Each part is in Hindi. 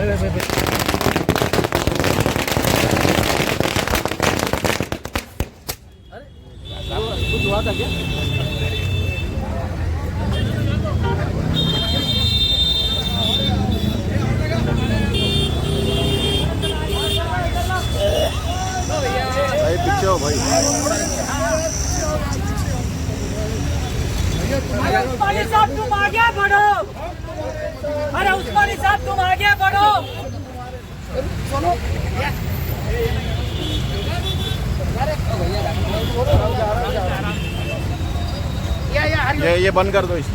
कुछ हुआ था क्या? भाई पीछे हो भाई। अरे उस्मानी साहब तुम आगे बढ़ो। अरे उस्मानी साहब तुम आगे बढ़ो। ये बंद कर दो इस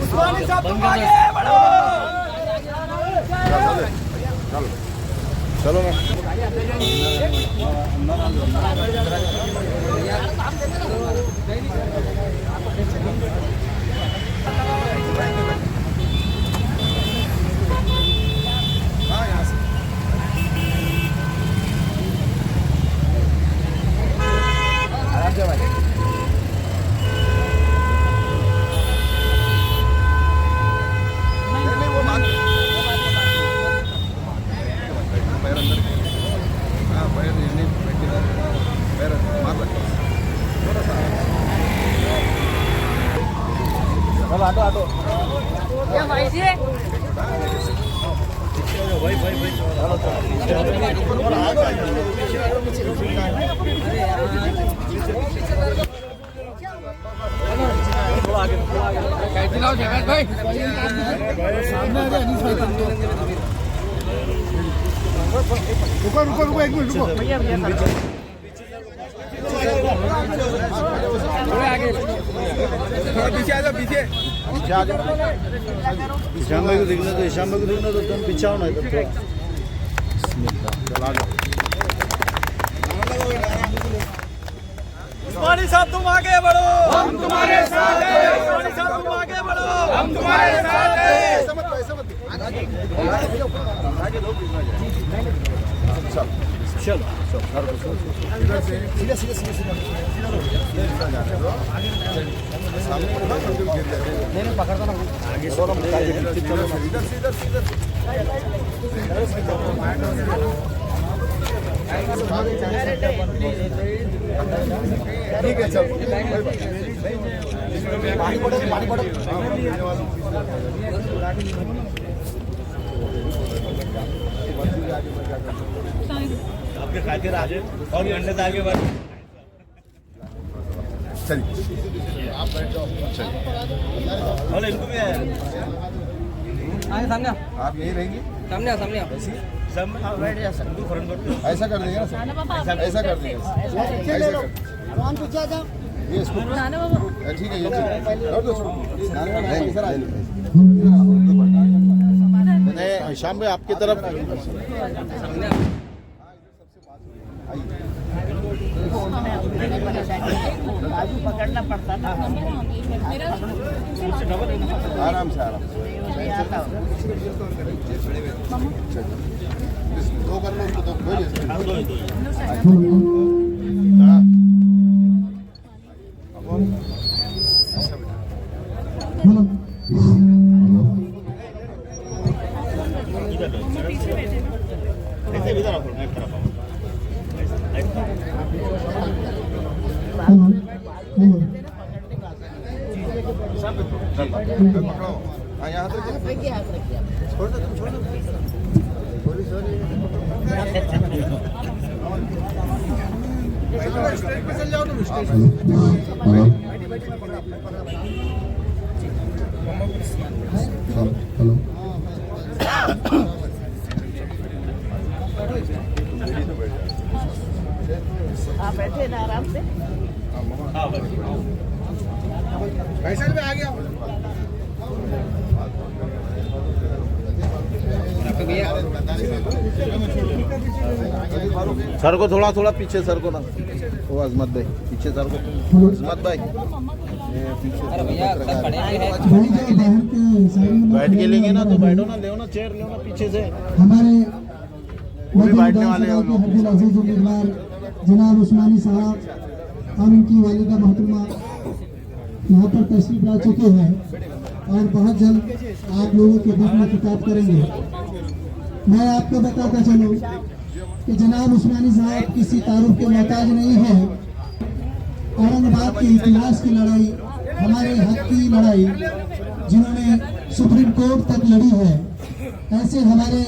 उस्मानी साहब तुम आगे बढ़ो। चलो ना। ऑटो क्या भाई जी? रुको एक मिनट रुको थोड़ा आगे पीछे आ जाओ पीछे आ जाओ। ईशान भाई को देखना तो तुम पीछे आओ ना इधर थोड़ा। चल आ जाओ। उस्मानी साहब तुम आगे बढ़ो। हम तुम्हारे साथ हैं। उस्मानी साहब तुम आगे बढ़ो। हम तुम्हारे साथ हैं। चल नहीं पकड़ता ना आगे सोलो ठीक है चल पानी पड़ो आपके खातिर आज और घंटे से आगे बढ़। चलिए आप बैठ जाओ। और इनको भी है सामने आप यही रहेंगे सामने सामने सब बैठ जा सकते। ऐसा कर देंगे ना ऐसा कर देंगे ये इसको ठीक है ये सर नहीं शाम में आपकी तरफ पकड़ना पड़ता था। आराम से दो कर लो उसको यहाँ छोड़ दो तुम छोड़ दो स्टेज पे चल जाओ तुम आप बैठे ना आराम से। कैसे में आ गया सर को थोड़ा थोड़ा पीछे सर को ना वो अजमत भाई पीछे सर को अजमत भाई बैठ के लेंगे ना तो बैठो ना ले ना चेयर ले ना पीछे से हमारे वो भी बैठने वाले हैं लोग। अजीज उम्मीदवार जनाब उस्मानी साहब और उनकी वालिदा मोहतरमा यहाँ पर तशरीफ ला चुके हैं और बहुत जल्द आप लोगों के बीच में खिताब करेंगे। मैं आपको बताता चलूं कि जनाब उस्मानी साहब किसी तारुफ के मोहताज नहीं है। औरंगाबाद के इतिहास की लड़ाई, हमारे हक की लड़ाई जिन्होंने सुप्रीम कोर्ट तक लड़ी है, ऐसे हमारे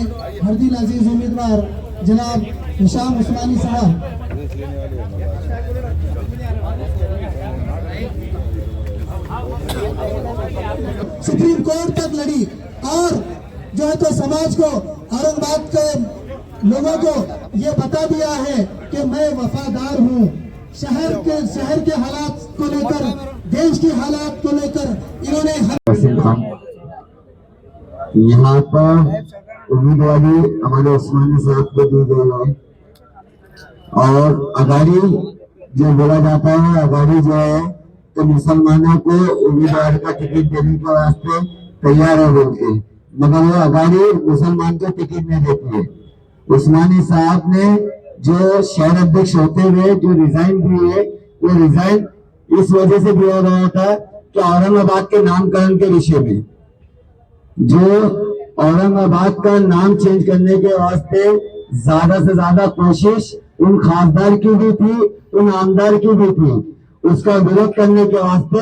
हरदिल अजीज उम्मीदवार जनाब हिशाम उस्मानी साहब सुप्रीम कोर्ट तक लड़ी और जो है तो समाज को, औरंगाबाद के लोगों को ये बता दिया है कि मैं वफादार हूँ। शहर के हालात को लेकर, देश के हालात को लेकर इन्होंने यहाँ पर उम्मीदवारी हमारे उस्मानी साहब को दी गई है और अगाड़ी जो बोला जाता है, अगाड़ी जो है तो मुसलमानों को उम्मीदवार का टिकट देने के वास्ते तैयार है बोलते, मगर वो अगाड़ी मुसलमान को टिकट नहीं देती है। उस्मानी साहब ने जो शहर अध्यक्ष होते हुए जो रिजाइन दिए, वो रिजाइन इस वजह से दिया गया था कि औरंगाबाद के नामकरण के विषय में, जो औरंगाबाद का नाम चेंज करने के वास्ते ज्यादा से ज्यादा कोशिश उन खासदार की भी थी, उन आमदार की भी थी। उसका विरोध करने के वास्ते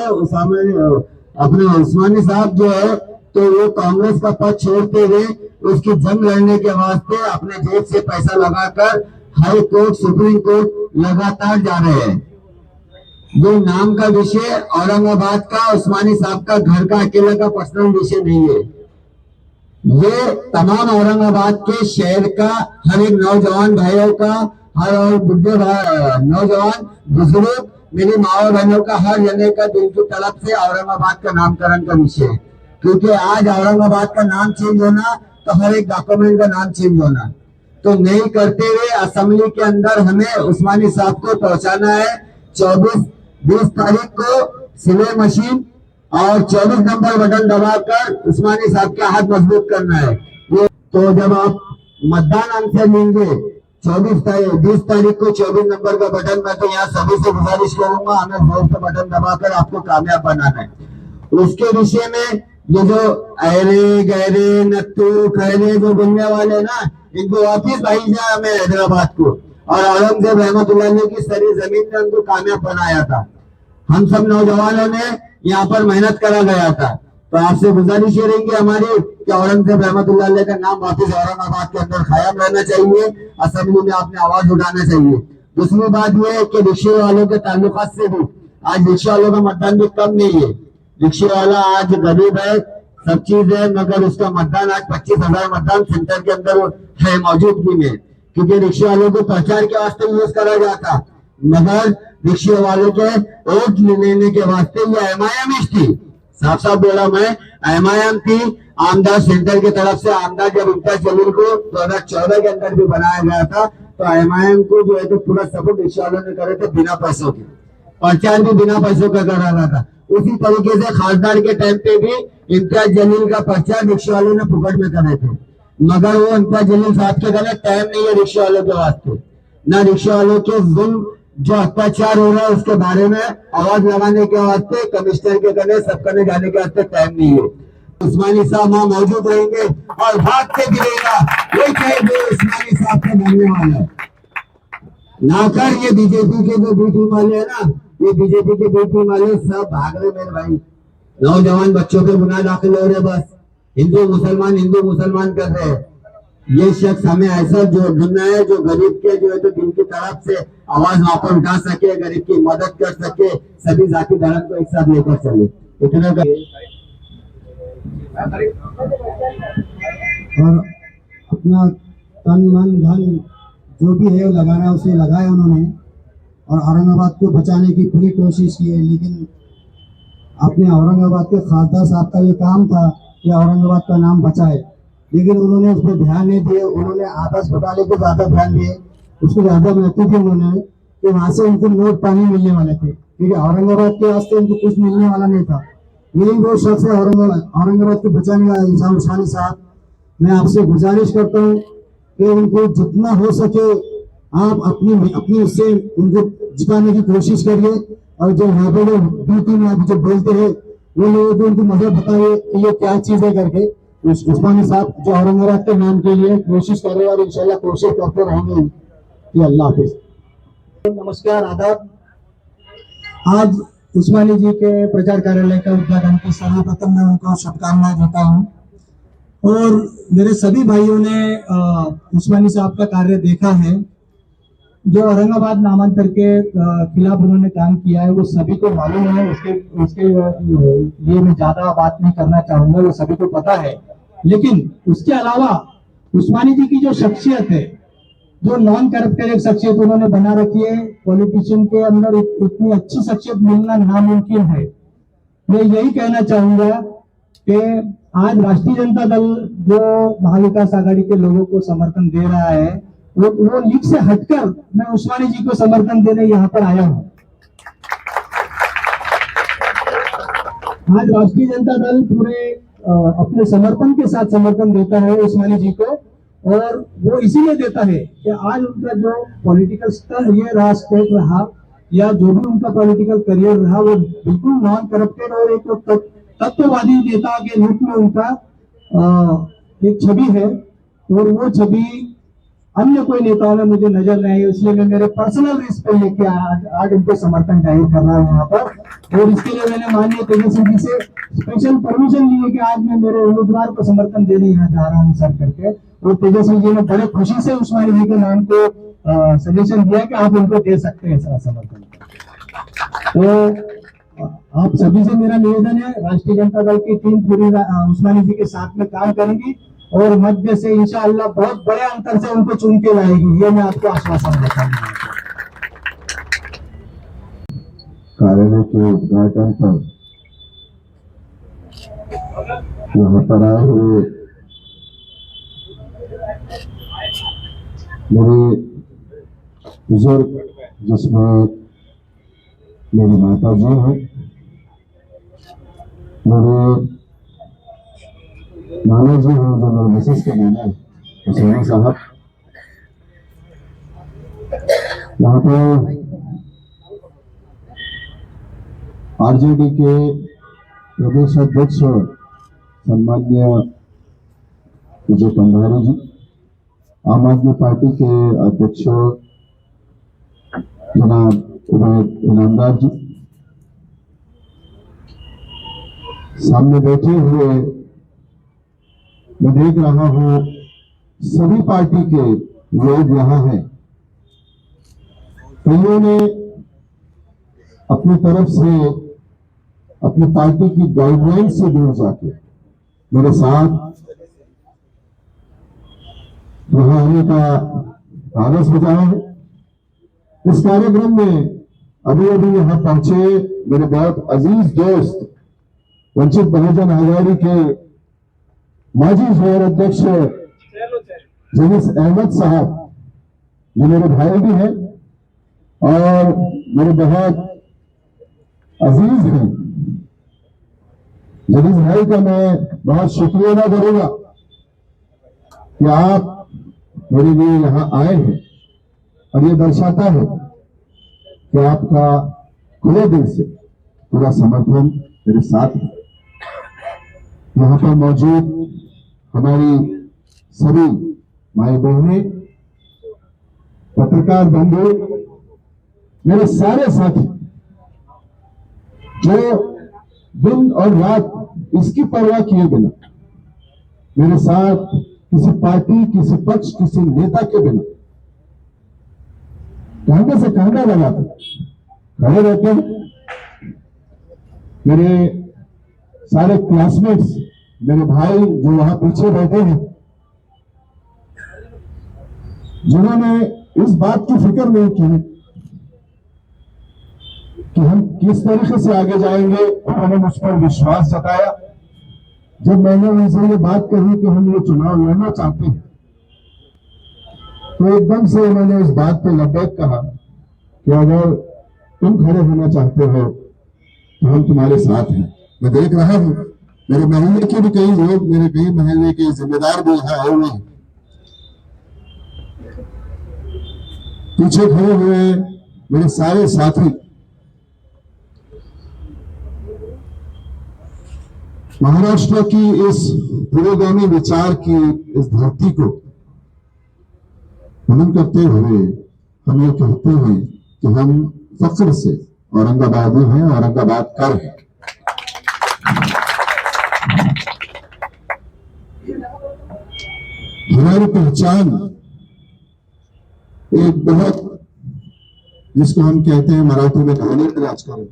अपने उस्मानी साहब जो है तो वो कांग्रेस का पद छोड़ते हुए उसकी जंग लड़ने के वास्ते अपने जेब से पैसा लगाकर हाई कोर्ट, सुप्रीम कोर्ट लगातार जा रहे हैं। ये नाम का विषय औरंगाबाद का, उस्मानी साहब का घर का अकेला का पर्सनल विषय नहीं है। ये तमाम औरंगाबाद के शहर का, हर एक नौजवान भाइयों का, हर और बुढ़े नौजवान बुजुर्ग, मेरी माँ और बहनों का, हर जने का दिल की तड़प से औरंगाबाद का नामकरण का विषय है। क्योंकि आज औरंगाबाद का नाम चेंज होना तो हर एक डॉक्यूमेंट का नाम चेंज होना, तो नहीं करते हुए असेंबली के अंदर हमें उस्मानी साहब को पहुंचाना है। 20 तारीख को सिलाई मशीन और 24 नंबर बटन दबाकर उस्मानी साहब के हाथ मजबूत करना है। तो जब आप मतदान हमसे लेंगे 20 तारीख को 24 नंबर का बटन, मैं तो यहाँ सभी से गुजारिश करूंगा हमें जोर से बटन दबाकर आपको कामयाब बनाना है। उसके विषय में ये जो अरे गहरे नत्तू खैरे जो बोलने वाले ना, इनको वापिस भेजा हमें हैदराबाद को, और औरंगजेब रहमतुल्लाह ने की सारी जमीन में उनको कामयाब बनाया था। हम सब नौजवानों ने यहाँ पर मेहनत करा गया था। तो आपसे गुजारिश ये रहेंगी हमारी कि औरंगजेब रहमतुल्लाह का नाम वापिस औरंगाबाद के अंदर कायम रहना चाहिए, असेंबली में आपने आवाज उठाना चाहिए। दूसरी बात यह है कि रिक्शे वालों के ताल्लुकात से भी आज रिक्शा वालों का मतदान भी कम नहीं है। रिक्शे वाला आज गरीब है, सब चीज है, मगर उसका मतदान आज 25,000 मतदान सेंटर के अंदर है मौजूदगी में, क्योंकि रिक्शे वालों को प्रचार के वास्ते यूज करा जाता, मगर रिक्शे वालों के वोट लेने के वास्ते ये एमआईएम थी। साफ साफ बोला मैं, एमआईएम थी। आमदार सेंटर की तरफ से आमदार जब इम्तियाज जलील को 2014 के अंदर भी बनाया गया था, तो एमआईएम को जो है तो पूरा सपोर्ट रिक्शा वालों ने करे थे बिना पैसों के, प्रचार भी बिना पैसों का करा रहा था। उसी तरीके से खासदार के टाइम पे भी इम्तियाज जलील का प्रचार रिक्शा वालों ने फुकट में करे थे, मगर वो इम्तियाज जलील साहब के गले टाइम नहीं है रिक्शा वालों के वास्ते, न रिक्शा वालों के जुल्म जो अत्याचार हो रहा है उसके बारे में आवाज लगाने के वास्ते कमिश्नर के गले सब करने जाने के वास्ते टाइम नहीं है। उस्मानी साहब वहां मौजूद रहेंगे और भाग के गिरेगा, ये चाहे उस्मानी साहब का मानने वाला है ना कर। ये बीजेपी के जो बी टीम वाले है ना, ये बीजेपी के बी टीम वाले सब भाग रहे मेरे भाई। नौजवान बच्चों के गुनाह दाखिल हो रहे, बस हिंदू मुसलमान कर रहे हैं। ये शख्स हमें ऐसा जो ढूंढना है जो गरीब के जो है तो दिल की तरफ से आवाज वहां पर उठा सके, गरीब की मदद कर सके, सभी जाति धर्म को एक साथ लेकर चले, इतना का। और अपना तन मन धन जो भी है लगाना उसे लगाया उन्होंने, और औरंगाबाद को बचाने की पूरी कोशिश की है। लेकिन अपने औरंगाबाद के खासदार साहब का ये काम था कि औरंगाबाद का नाम बचाए, लेकिन उन्होंने उस पर ध्यान नहीं दिए। उन्होंने आदर्श घोटाले को ज्यादा ध्यान दिए, उसको ज्यादा महत्व दिया उन्होंने कि वहां से उनको नोट पानी मिलने वाले थे, क्योंकि औरंगाबाद के वास्ते उनको कुछ मिलने वाला नहीं था। यही वो शख्स है औरंगाबाद को बचाने वाला हिशाम उस्मानी साहब। मैं आपसे गुजारिश करता हूँ कि उनको जितना हो सके आप अपनी उससे उनको जिताने की कोशिश करिए। और जो यहाँ पे ड्यूटी में आप जो बोलते हैं वो लोगों को उनको मजहब बताए कि ये क्या चीज है करके। उस्मानी साहब जो औरंगाबाद के नाम के लिए कोशिश कर रहे हैं और इंशाल्लाह कोशिश करते रहेंगे। ये अल्लाह हाफिज। नमस्कार, आदाब। आज उस्मानी जी के प्रचार कार्यालय का उद्घाटन की सर्वप्रथम मैं उनको शुभकामनाएं देता हूँ। और मेरे सभी भाइयों ने उस्मानी साहब का कार्य देखा है। जो औरंगाबाद नामांतर के खिलाफ उन्होंने काम किया है वो सभी को मालूम है। उसके लिए मैं ज्यादा बात नहीं करना चाहूंगा, वो सभी को पता है। लेकिन उसके अलावा उस्मानी जी की जो शख्सियत है, जो नॉन करप्टेड एक शख्सियत उन्होंने बना रखी है, पॉलिटिशियन के अंदर इतनी अच्छी शख्सियत मिलना नामुमकिन है। मैं यही कहना चाहूंगा कि आज राष्ट्रीय जनता दल जो महाविकास आघाड़ी के लोगों को समर्थन दे रहा है, वो लीग से हटकर मैं उस्मानी जी को समर्थन देने यहाँ पर आया हूँ। आज राष्ट्रीय जनता दल पूरे अपने समर्पण के साथ समर्थन देता है उस्मानी जी को। और वो इसीलिए देता है कि आज उनका जो पॉलिटिकल स्तर ये रहा, स्टेट रहा, या जो भी उनका पॉलिटिकल करियर रहा, वो बिल्कुल नॉन करप्टेड और एक तत्ववादी नेता के रूप में उनका एक छवि है। और वो छवि अन्य कोई नेताओं में मुझे नजर नहीं आई। इसलिए मैं मेरे पर्सनल रिस्क पे लेके आज उनको समर्थन जाहिर कर रहा हूँ यहाँ पर। और इसके लिए मैंने माननीय तेजस्वी जी से स्पेशल परमिशन ली है कि आज मैं मेरे उम्मीदवार को समर्थन देने यहाँ जा रहा हूँ सर करके। और तेजस्वी जी ने बड़े खुशी से उस्मानी जी के नाम को सजेशन दिया कि आप उनको दे सकते हैं ऐसा समर्थन। तो आप सभी से मेरा निवेदन है, राष्ट्रीय जनता दल की टीम पूरी उस्मानी जी के साथ में काम करेगी और मध्य से इंशाअल्लाह बहुत बड़े अंतर से उनको चुन के लाएगी। ये मैं आपको आश्वासन देता हूँ। कार्यालय के उद्घाटन पर यहाँ पर आए हुए मेरे बुजुर्ग, जिसमें मेरी माता जी हैं, मेरे नाना जी हैं जो मेरे मिसेस के नाना हुसैन साहब, यहाँ पर आरजेडी के प्रदेश अध्यक्ष सम्माननीय विजय पंडारी जी, आम आदमी पार्टी के अध्यक्ष जनाब उबैद इनामदार जी, सामने बैठे हुए मैं देख रहा हूं सभी पार्टी के लोग यहाँ हैं। कईयों ने अपनी तरफ से अपनी पार्टी की गाइडलाइन से दूर जाके मेरे साथ वहां आने का आलस बजाया है। इस कार्यक्रम में अभी अभी यहाँ पहुंचे मेरे बहुत अजीज दोस्त वंचित बहुजन आघाड़ी के माजी शहर अध्यक्ष जनीस अहमद साहब, जो मेरे भाई भी हैं और मेरे बहुत अजीज हैं। जनीस भाई का मैं बहुत शुक्रिया अदा करूंगा कि आप मेरे लिए यहाँ आए हैं। और ये दर्शाता है कि आपका खुले दिल से पूरा समर्थन मेरे साथ है। यहाँ पर मौजूद हमारी सभी माई बहनें, पत्रकार बंधु, मेरे सारे साथी जो दिन और रात इसकी परवाह किए बिना मेरे साथ किसी पार्टी, किसी पक्ष, किसी नेता के बिना कांधे से कांधा लगाकर खड़े रहते हैं। मेरे सारे क्लासमेट्स, मेरे भाई जो वहां पीछे बैठे हैं, जिन्होंने इस बात की फिक्र नहीं की कि हम किस तरीके से आगे जाएंगे, उन्होंने मुझ पर विश्वास जताया। जब मैंने उनसे ये बात कही कि हम ये चुनाव लड़ना चाहते हैं, तो एकदम से उन्होंने इस बात पे लबैक कहा कि अगर तुम खड़े होना चाहते हो तो हम तुम्हारे साथ हैं। मैं देख रहा हूं मेरे मोहल्ले के भी कई लोग, मेरे कई मोहल्ले के जिम्मेदार भी यहाँ आए हुए हैं, पीछे खड़े हुए मेरे सारे साथी। महाराष्ट्र की इस पुरोगामी विचार की इस धरती को नमन करते हुए हम ये कहते हैं कि हम फख्र से औरंगाबादी हैं, औरंगाबाद कर है। हमारी पहचान एक बहुत, जिसको हम कहते हैं मराठी में घाणी राजकारण,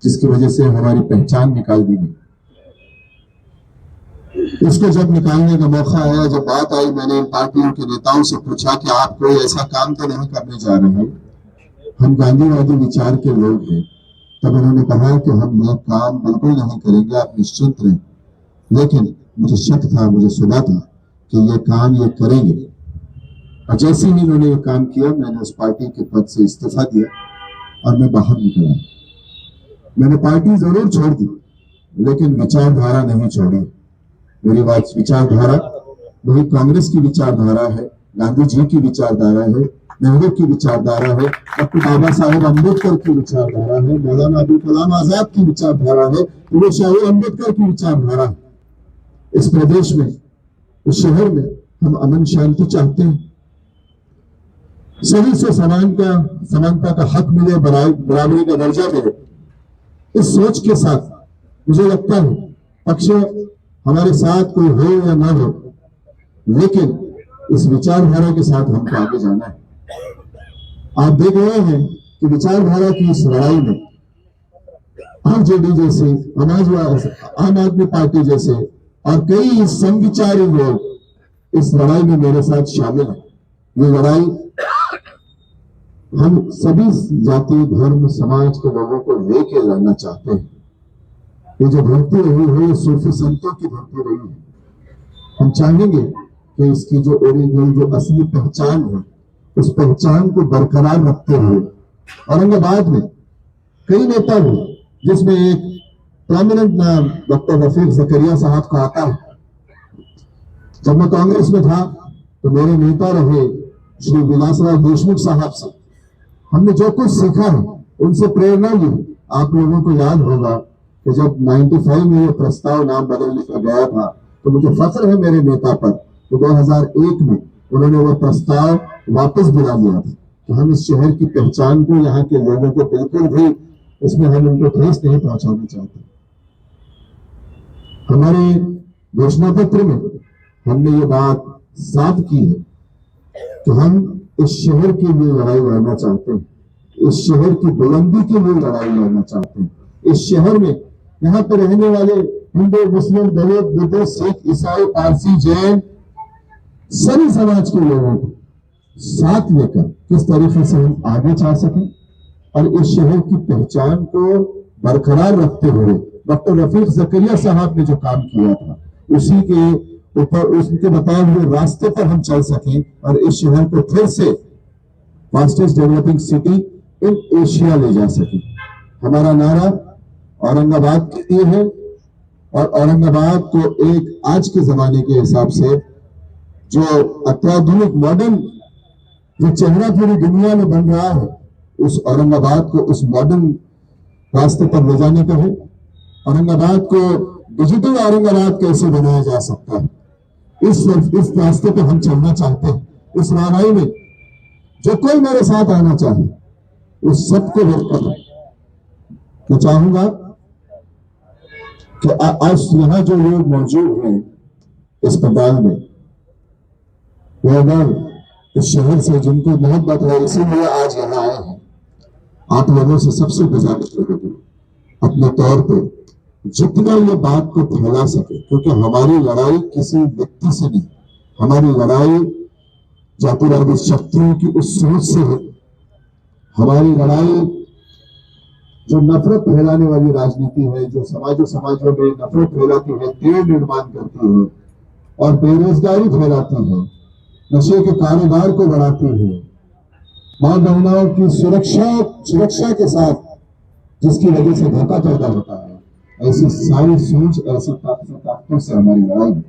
जिसकी वजह से हमारी पहचान निकाल दी गई। इसको जब निकालने का मौका आया, जब बात आई, मैंने इन पार्टियों के नेताओं से पूछा कि आप कोई ऐसा काम तो नहीं करने जा रहे, हम गांधीवादी विचार के लोग हैं। तब उन्होंने कहा कि हम ये काम बिल्कुल नहीं करेंगे, आप निश्चिंत रहें। लेकिन मुझे शक था, मुझे सुना था कि ये काम ये करेंगे। और जैसे ही इन्होंने ये काम किया, मैंने उस पार्टी के पद से इस्तीफा दिया और मैं बाहर निकल आया। मैंने पार्टी जरूर छोड़ दी, लेकिन विचारधारा नहीं छोड़ी। मेरी विचारधारा वही कांग्रेस की विचारधारा है, गांधी जी की विचारधारा है, नेहरू की विचारधारा है, डॉक्टर बाबा साहेब अम्बेडकर की विचारधारा है, मौलाना अबुल कलाम आजाद की विचारधारा है, शाहीन अम्बेडकर की विचारधारा है। इस प्रदेश में, इस शहर में हम अमन शांति चाहते हैं, सभी से समानता का हक मिले, बराबरी का दर्जा मिले। इस सोच के साथ मुझे लगता है पक्ष हमारे साथ कोई हो या ना हो, लेकिन इस विचारधारा के साथ हमको आगे जाना है। आप देख रहे हैं कि विचारधारा की इस लड़ाई में आरजेडी जैसे, आम आदमी पार्टी जैसे और कई समविचारी लोग इस लड़ाई में मेरे साथ शामिल हैं। ये लड़ाई हम सभी जाति, धर्म, समाज के लोगों को लेके लड़ना चाहते हैं। ये जो धरती रही है, ये सूफी संतों की धरती रही है। हम चाहेंगे कि इसकी जो ओरिजिनल, जो असली पहचान है, उस पहचान को बरकरार रखते हुए औरंगाबाद में कई नेता हुए, जिसमें एक प्रोमिनेंट नाम डॉक्टर रफीक जकरिया साहब का आता है। जब मैं कांग्रेस में था तो मेरे नेता रहे श्री विलासराव देशमुख साहब से हमने जो कुछ सीखा है, उनसे प्रेरणा ली। आप लोगों को याद होगा कि जब 95 में ये प्रस्ताव नाम बदलने का गया था, तो मुझे फख्र है मेरे नेता पर तो 2001 में उन्होंने वो प्रस्ताव वापस बुला लिया था कि हम इस शहर की पहचान को, यहाँ के लोगों को बिल्कुल भी इसमें हम उनको ठेस नहीं पहुंचाना चाहते। हमारे घोषणा पत्र में हमने ये बात साफ की है कि हम इस शहर के लिए लड़ाई लड़ना चाहते हैं, इस शहर की बुलंदी के लिए लड़ाई लड़ना चाहते हैं। इस शहर में यहाँ पर रहने वाले हिंदू, मुस्लिम, दलित, बुद्ध, सिख, ईसाई, पारसी, जैन, सभी समाज के लोगों को साथ लेकर किस तरीके से हम आगे चल सकें और इस शहर की पहचान को बरकरार रखते हुए डॉक्टर रफीक जकरिया साहब ने जो काम किया था, उसी के ऊपर, उसके बताए हुए रास्ते पर हम चल सकें और इस शहर को फिर से fastest developing city in Asia ले जा सके। हमारा नारा औरंगाबाद के लिए है और औरंगाबाद को एक आज के जमाने के हिसाब से जो अत्याधुनिक मॉडर्न जो चेहरा पूरी दुनिया में बन रहा है, उस औरंगाबाद को उस मॉडर्न रास्ते पर ले जाने का है। औरंगाबाद को डिजिटल औरंगाबाद कैसे बनाया जा सकता है, इस रास्ते पर हम चलना चाहते हैं। इस लड़ाई में जो कोई मेरे साथ आना चाहे, उस सबको वेलकम है। मैं चाहूंगा कि आज यहाँ जो लोग मौजूद हैं इस पंडाल में, वो अगर इस शहर से जिनको मोहब्बत है, इसीलिए आज यहाँ आए हैं, आप लोगों से सबसे गुजारिश करेंगे अपने तौर पे जितना ये बात को फैला सके, क्योंकि हमारी लड़ाई किसी व्यक्ति से नहीं, हमारी लड़ाई जातिवादी शक्तियों की उस सोच से है। हमारी लड़ाई जो नफरत फैलाने वाली राजनीति है, जो समाजों में नफरत फैलाती है, तेड़ निर्माण करती है और बेरोजगारी फैलाती है, नशे के कारोबार को बढ़ाती है, मां बहनों की सुरक्षा के साथ जिसकी वजह से धोखा पैदा होता है, ऐसी सारी सोच, ऐसी ताकतों से हमारी लड़ाई है।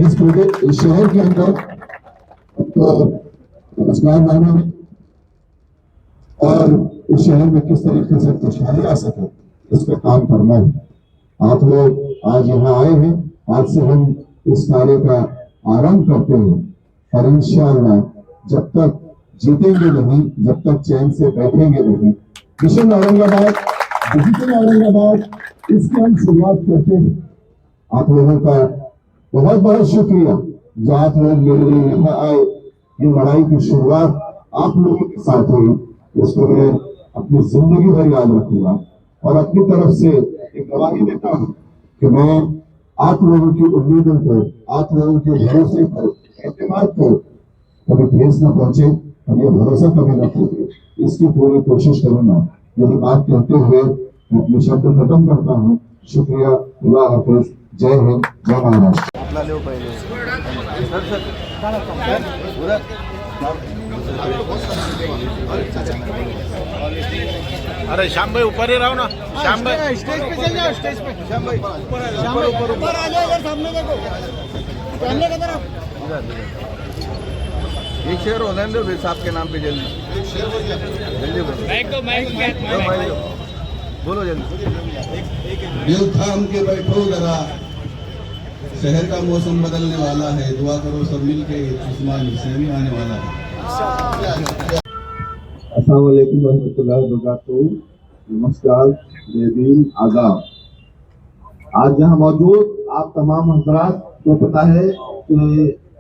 इस शहर के अंदर रोजगार लाने में और इस शहर में किस तरीके से खुशहाली आ सके, इस पर काम करना है। आप लोग आज यहाँ आए हैं, आज से हम इस कार्य का आरंभ करते हैं और इंशाअल्लाह जब तक जीतेंगे नहीं, जब तक चैन से बैठेंगे नहीं, मिशन औरंगाबाद, डिजिटल औरंगाबाद, इसकी हम शुरुआत करते हैं। आप लोगों का बहुत बहुत शुक्रिया जो आप लोग मेरे लिए यहाँ आए। ये लड़ाई की शुरुआत आप लोगों के साथ हुई, इसको मैं अपनी जिंदगी भर याद रखूंगा और अपनी तरफ से एक गवाही देता हूँ कि मैं आप लोगों की उम्मीदों को, आप लोगों के भरोसे को, एतमाद को कभी ठेस न पहुंचे और ये भरोसा कभी न टूटे, इसकी पूरी कोशिश करूंगा। यही बात कहते हुए मैं अपने शब्द खत्म करता हूँ। शुक्रिया, अल्लाह हाफिज, जय हिंद, जय महाराष्ट्र। आपला लेव पहिले अरे श्याम भाई ऊपर ही रहो ना, श्याम भाई स्टेज पे चल जाओ, स्टेज पे श्याम भाई ऊपर आ जाओ, इधर सामने देखो, सामने की तरफ एक शेयर हो जाने दो फिर साहब के नाम पे जल्दी जल्दी बोलो, बोलो जल्दी। दिल थाम के बैठो जरा, शहर का मौसम बदलने वाला है, दुआ करो सब मिलके, उस्मान हुसैनी आने वाला है। अस्सलाम वालेकुम रहमतुल्लाहि व बरकातहू। नमस्कार, जय आदाब। आज यहाँ मौजूद आप तमाम हजरात को पता है कि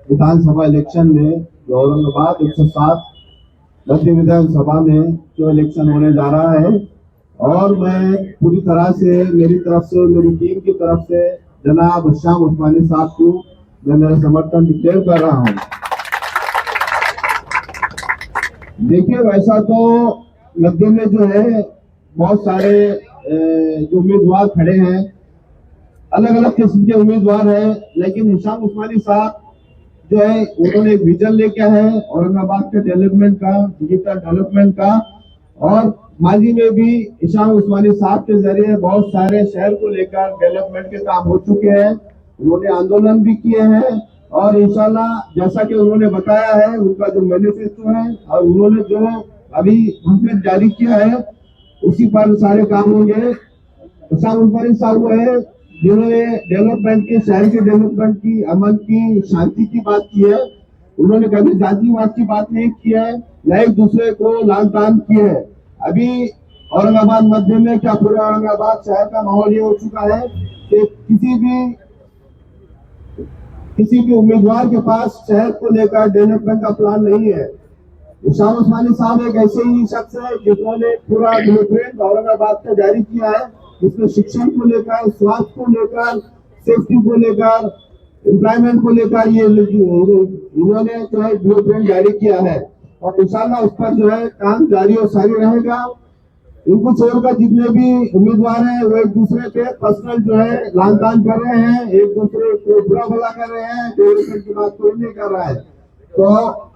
विधानसभा इलेक्शन में जो औरंगाबाद 107 मध्य विधानसभा में जो इलेक्शन होने जा रहा है, और मैं पूरी तरह से मेरी तरफ से, मेरी टीम की तरफ से जनाब शाम उस्मानी साहब को मैं मेरा समर्थन डिक्लेयर कर रहा हूँ। देखिए, वैसा तो मध्य में जो है बहुत सारे जो उम्मीदवार खड़े हैं, अलग अलग किस्म के उम्मीदवार हैं, लेकिन हिशाम उस्मानी साहब जो है उन्होंने एक विजन लेके है औरंगाबाद के डेवलपमेंट का, डिजिटल डेवलपमेंट का, और माजी में भी हिशाम उस्मानी साहब के जरिए बहुत सारे शहर को लेकर डेवलपमेंट के काम हो चुके हैं। उन्होंने आंदोलन भी किए हैं और इंशाल्लाह जैसा कि उन्होंने बताया है, उनका जो मैनिफेस्टो है और उन्होंने जो अभी पम्फलेट जारी किया है उसी पर सारे काम होंगे। हिशाम उस्मानी साहब वो है जिन्होंने डेवलपमेंट की, शहर के डेवलपमेंट की, अमन की, शांति की बात की है। उन्होंने कभी जातिवाद की बात नहीं की है, न एक दूसरे को लान तान किए है। अभी औरंगाबाद मध्य में क्या पूरे औरंगाबाद शहर का माहौल ये हो चुका है कि किसी भी उम्मीदवार के पास शहर को लेकर डेवलपमेंट का प्लान नहीं है। हिशाम उस्मानी साहब एक ऐसे ही शख्स है जिन्होंने पूरा ब्लूप्रिंट औरंगाबाद का जारी किया है, जिसमें शिक्षण को लेकर, स्वास्थ्य को लेकर, सेफ्टी को लेकर, एम्प्लॉयमेंट को लेकर ये इन्होंने जो है ब्लूप्रिंट जारी किया है और इंशाल्लाह उस पर जो है काम जारी और सारी रहेगा। इनको छोड़कर जितने भी उम्मीदवार हैं वो एक दूसरे के पर्सनल जो है लान तान कर रहे हैं, एक दूसरे को बुरा भला कर रहे हैं, डेवलपमेंट की बात कोई नहीं कर रहा है। तो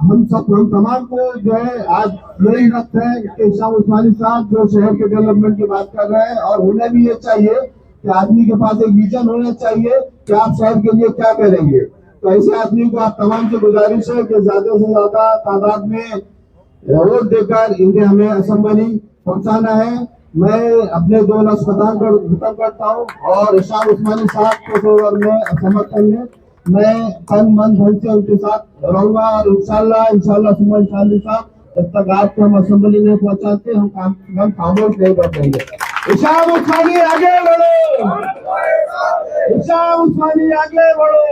हम तमाम को जो है आज यही रक्त है कि हिशाम उस्मानी साहब जो शहर के डेवलपमेंट की बात कर रहे हैं, और होना भी ये चाहिए कि आदमी के पास एक विजन होना चाहिए कि आप शहर के लिए क्या करेंगे। तो ऐसे आदमी को आप तमाम से गुजारिश है कि ज्यादा से ज्यादा तादाद में वोट देकर इन्हें हमें असेंबली पहुंचाना है। मैं अपने 2 लफ्ज़ खत्म करता हूँ और हिशाम उस्मानी साहब को मैं समर्थन में मैं तन मन धन से उनके साथ रहूंगा और इंशाल्लाह साहब जब तक आपको हम असेंबली में पहुंचाते हम खामोश नहीं बैठेंगे। हिशाम उस्मानी आगे बढ़ो, हिशाम उस्मानी आगे बढ़ो।